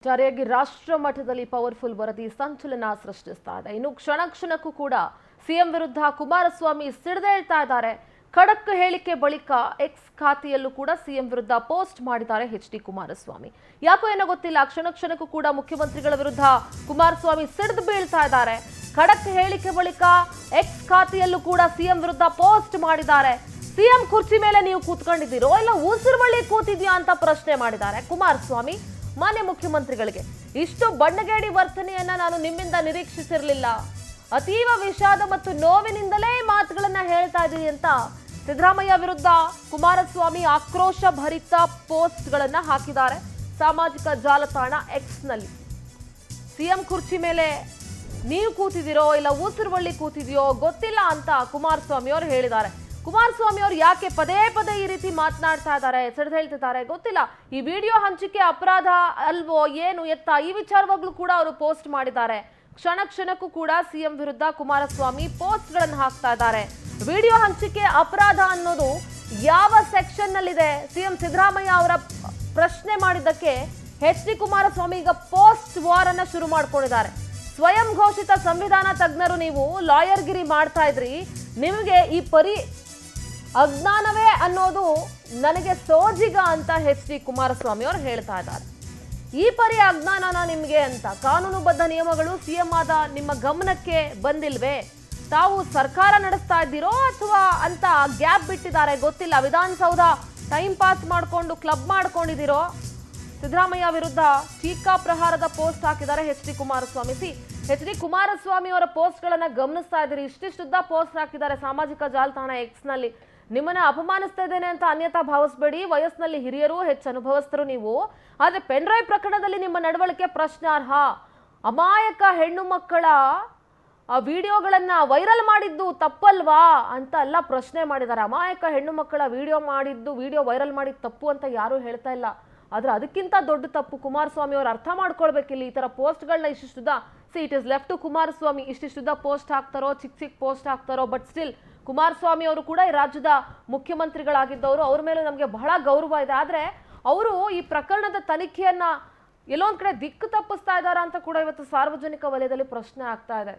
ಜಾರಿಯಾಗಿ ರಾಷ್ಟ್ರ ಮಟ್ಟದಲ್ಲಿ ಪವರ್ಫುಲ್ ವರದಿ ಸಂಚಲನ ಸೃಷ್ಟಿಸ್ತಾ ಇದೆ. ಇನ್ನು ಕ್ಷಣ ಕ್ಷಣಕ್ಕೂ ಕೂಡ ಸಿಎಂ ವಿರುದ್ಧ ಕುಮಾರಸ್ವಾಮಿ ಸಿಡಿದೇಳ್ತಾ ಇದ್ದಾರೆ. ಖಡಕ್ ಹೇಳಿಕೆ ಬಳಿಕ ಎಕ್ಸ್ ಖಾತೆಯಲ್ಲೂ ಕೂಡ ಸಿಎಂ ವಿರುದ್ಧ ಪೋಸ್ಟ್ ಮಾಡಿದ್ದಾರೆ ಎಚ್.ಡಿ. ಕುಮಾರಸ್ವಾಮಿ. ಯಾಕೋ ಏನೋ ಗೊತ್ತಿಲ್ಲ, ಕ್ಷಣ ಕ್ಷಣಕ್ಕೂ ಕೂಡ ಮುಖ್ಯಮಂತ್ರಿಗಳ ವಿರುದ್ಧ ಕುಮಾರಸ್ವಾಮಿ ಸಿಡಿದು ಬೀಳ್ತಾ ಇದ್ದಾರೆ. ಖಡಕ್ ಹೇಳಿಕೆ ಬಳಿಕ ಎಕ್ಸ್ ಖಾತೆಯಲ್ಲೂ ಕೂಡ ಸಿಎಂ ವಿರುದ್ಧ ಪೋಸ್ಟ್ ಮಾಡಿದ್ದಾರೆ. ಸಿಎಂ ಕುರ್ಚಿ ಮೇಲೆ ನೀವು ಕೂತ್ಕೊಂಡಿದ್ದೀರೋ ಇಲ್ಲ ಉಸಿರುವಳ್ಳಿ ಕೂತಿದ್ಯಾ ಅಂತ ಪ್ರಶ್ನೆ ಮಾಡಿದ್ದಾರೆ ಕುಮಾರಸ್ವಾಮಿ ಮಾನ್ಯ ಮುಖ್ಯಮಂತ್ರಿಗಳಿಗೆ. ಇಷ್ಟು ಬಣ್ಣಗೇಡಿ ವರ್ತನೆಯನ್ನ ನಾನು ನಿಮ್ಮಿಂದ ನಿರೀಕ್ಷಿಸಿರಲಿಲ್ಲ. ಅತೀವ ವಿಷಾದ ಮತ್ತು ನೋವಿನಿಂದಲೇ ಮಾತುಗಳನ್ನ ಹೇಳ್ತಾ ಇದ್ದೀನಿ ಅಂತ ಸಿದ್ದರಾಮಯ್ಯ ವಿರುದ್ಧ ಕುಮಾರಸ್ವಾಮಿ ಆಕ್ರೋಶ ಭರಿತ ಪೋಸ್ಟ್ಗಳನ್ನ ಹಾಕಿದ್ದಾರೆ ಸಾಮಾಜಿಕ ಜಾಲತಾಣ ಎಕ್ಸ್ ನಲ್ಲಿ. ಸಿಎಂ ಕುರ್ಚಿ ಮೇಲೆ ನೀವು ಕೂತಿದ್ದೀರೋ ಇಲ್ಲ ಉಸಿರುವಳ್ಳಿ ಕೂತಿದೆಯೋ ಗೊತ್ತಿಲ್ಲ ಅಂತ ಕುಮಾರಸ್ವಾಮಿ ಅವರು ಹೇಳಿದ್ದಾರೆ. ಕುಮಾರಸ್ವಾಮಿ ಅವರು ಯಾಕೆ ಪದೇ ಪದೇ ಈ ರೀತಿ ಮಾತನಾಡ್ತಾ ಇದ್ದಾರೆ, ಸಿಡಿದು ಹೇಳ್ತಿದ್ದಾರೆ ಗೊತ್ತಿಲ್ಲ. ಈ ವಿಡಿಯೋ ಹಂಚಿಕೆ ಅಪರಾಧ ಅಲ್ವೋ ಏನು ಎತ್ತ ಈ ವಿಚಾರವಾಗ್ಲೂ ಕೂಡ ಅವರು ಪೋಸ್ಟ್ ಮಾಡಿದ್ದಾರೆ. ಕ್ಷಣ ಕ್ಷಣಕ್ಕೂ ಕೂಡ ಸಿಎಂ ವಿರುದ್ಧ ಕುಮಾರಸ್ವಾಮಿ ಪೋಸ್ಟ್ ಗಳನ್ನು ಹಾಕ್ತಾ ಇದ್ದಾರೆ. ವಿಡಿಯೋ ಹಂಚಿಕೆ ಅಪರಾಧ ಅನ್ನೋದು ಯಾವ ಸೆಕ್ಷನ್ ನಲ್ಲಿದೆ? ಸಿಎಂ ಸಿದ್ದರಾಮಯ್ಯ ಅವರ ಪ್ರಶ್ನೆ ಮಾಡಿದ್ದಕ್ಕೆ ಎಚ್.ಡಿ. ಕುಮಾರಸ್ವಾಮಿ ಈಗ ಪೋಸ್ಟ್ ವಾರ್ ಅನ್ನ ಶುರು ಮಾಡ್ಕೊಂಡಿದ್ದಾರೆ. ಸ್ವಯಂ ಘೋಷಿತ ಸಂವಿಧಾನ ತಜ್ಞರು ನೀವು ಲಾಯರ್ಗಿರಿ ಮಾಡ್ತಾ ಇದ್ರಿ, ನಿಮಗೆ ಈ ಪರಿ ಅಜ್ಞಾನವೇ ಅನ್ನೋದು ನನಗೆ ಸೋಜಿಗ ಅಂತ ಎಚ್.ಡಿ. ಕುಮಾರಸ್ವಾಮಿ ಅವರು ಹೇಳ್ತಾ ಇದ್ದಾರೆ. ಈ ಪರಿ ಅಜ್ಞಾನನ ನಿಮಗೆ ಅಂತ ಕಾನೂನುಬದ್ಧ ನಿಯಮಗಳು ಸಿಎಂ ಆದ ನಿಮ್ಮ ಗಮನಕ್ಕೆ ಬಂದಿಲ್ವೇ? ತಾವು ಸರ್ಕಾರ ನಡೆಸ್ತಾ ಇದ್ದೀರೋ ಅಥವಾ ಅಂತ ಗ್ಯಾಪ್ ಬಿಟ್ಟಿದ್ದಾರೆ ಗೊತ್ತಿಲ್ಲ. ವಿಧಾನಸೌಧ ಟೈಮ್ ಪಾಸ್ ಮಾಡಿಕೊಂಡು ಕ್ಲಬ್ ಮಾಡ್ಕೊಂಡಿದ್ದೀರೋ? ಸಿದ್ದರಾಮಯ್ಯ ವಿರುದ್ಧ ಟೀಕಾ ಪ್ರಹಾರದ ಪೋಸ್ಟ್ ಹಾಕಿದ್ದಾರೆ ಎಚ್.ಡಿ. ಕುಮಾರಸ್ವಾಮಿ. ಎಚ್.ಡಿ. ಕುಮಾರಸ್ವಾಮಿ ಅವರ ಪೋಸ್ಟ್ ಗಳನ್ನ ಗಮನಿಸ್ತಾ ಇದ್ದೀರಿ. ಇಷ್ಟಿಷ್ಟುದ್ದ ಪೋಸ್ಟ್ ಹಾಕಿದ್ದಾರೆ ಸಾಮಾಜಿಕ ಜಾಲತಾಣ ಎಕ್ಸ್ ನಲ್ಲಿ. ನಿಮ್ಮನ್ನ ಅಪಮಾನಿಸ್ತಾ ಇದ್ದೇನೆ ಅಂತ ಅನ್ಯತಾ ಭಾವಿಸಬೇಡಿ. ವಯಸ್ಸಿನಲ್ಲಿ ಹಿರಿಯರು, ಹೆಚ್ಚು ಅನುಭವಸ್ಥರು ನೀವು. ಆದ್ರೆ ಪೆನ್ ಡ್ರೈವ್ ಪ್ರಕರಣದಲ್ಲಿ ನಿಮ್ಮ ನಡವಳಿಕೆ ಪ್ರಶ್ನಾರ್ಹ. ಅಮಾಯಕ ಹೆಣ್ಣು ಮಕ್ಕಳ ಆ ವಿಡಿಯೋಗಳನ್ನ ವೈರಲ್ ಮಾಡಿದ್ದು ತಪ್ಪಲ್ವಾ ಅಂತ ಎಲ್ಲ ಪ್ರಶ್ನೆ ಮಾಡಿದ್ದಾರೆ. ಅಮಾಯಕ ಹೆಣ್ಣು ಮಕ್ಕಳ ವಿಡಿಯೋ ವೈರಲ್ ಮಾಡಿದ್ದು ತಪ್ಪು ಅಂತ ಯಾರು ಹೇಳ್ತಾ ಇಲ್ಲ. ಆದ್ರೆ ಅದಕ್ಕಿಂತ ದೊಡ್ಡ ತಪ್ಪು ಕುಮಾರಸ್ವಾಮಿ ಅವರು ಅರ್ಥ ಮಾಡ್ಕೊಳ್ಬೇಕಿಲ್ಲ. ಈ ತರ ಪೋಸ್ಟ್ಗಳನ್ನ ಇಷ್ಟಿಷ್ಟುದ it is left to Kumaraswamy. ಇಷ್ಟಿಷ್ಟುದ ಪೋಸ್ಟ್ ಹಾಕ್ತಾರೋ, ಚಿಕ್ಕ ಪೋಸ್ಟ್ ಹಾಕ್ತಾರೋ, ಬಟ್ ಸ್ಟಿಲ್ ಕುಮಾರಸ್ವಾಮಿ ಅವರು ಕೂಡ ಈ ರಾಜ್ಯದ ಮುಖ್ಯಮಂತ್ರಿಗಳಾಗಿದ್ದವರು. ಅವ್ರ ಮೇಲೆ ನಮಗೆ ಬಹಳ ಗೌರವ ಇದೆ. ಆದ್ರೆ ಅವರು ಈ ಪ್ರಕರಣದ ತನಿಖೆಯನ್ನ ಎಲ್ಲೊಂದ್ ಕಡೆ ದಿಕ್ಕು ತಪ್ಪಿಸ್ತಾ ಇದ್ದಾರಾ ಅಂತ ಕೂಡ ಇವತ್ತು ಸಾರ್ವಜನಿಕ ವಲಯದಲ್ಲಿ ಪ್ರಶ್ನೆ ಆಗ್ತಾ ಇದೆ.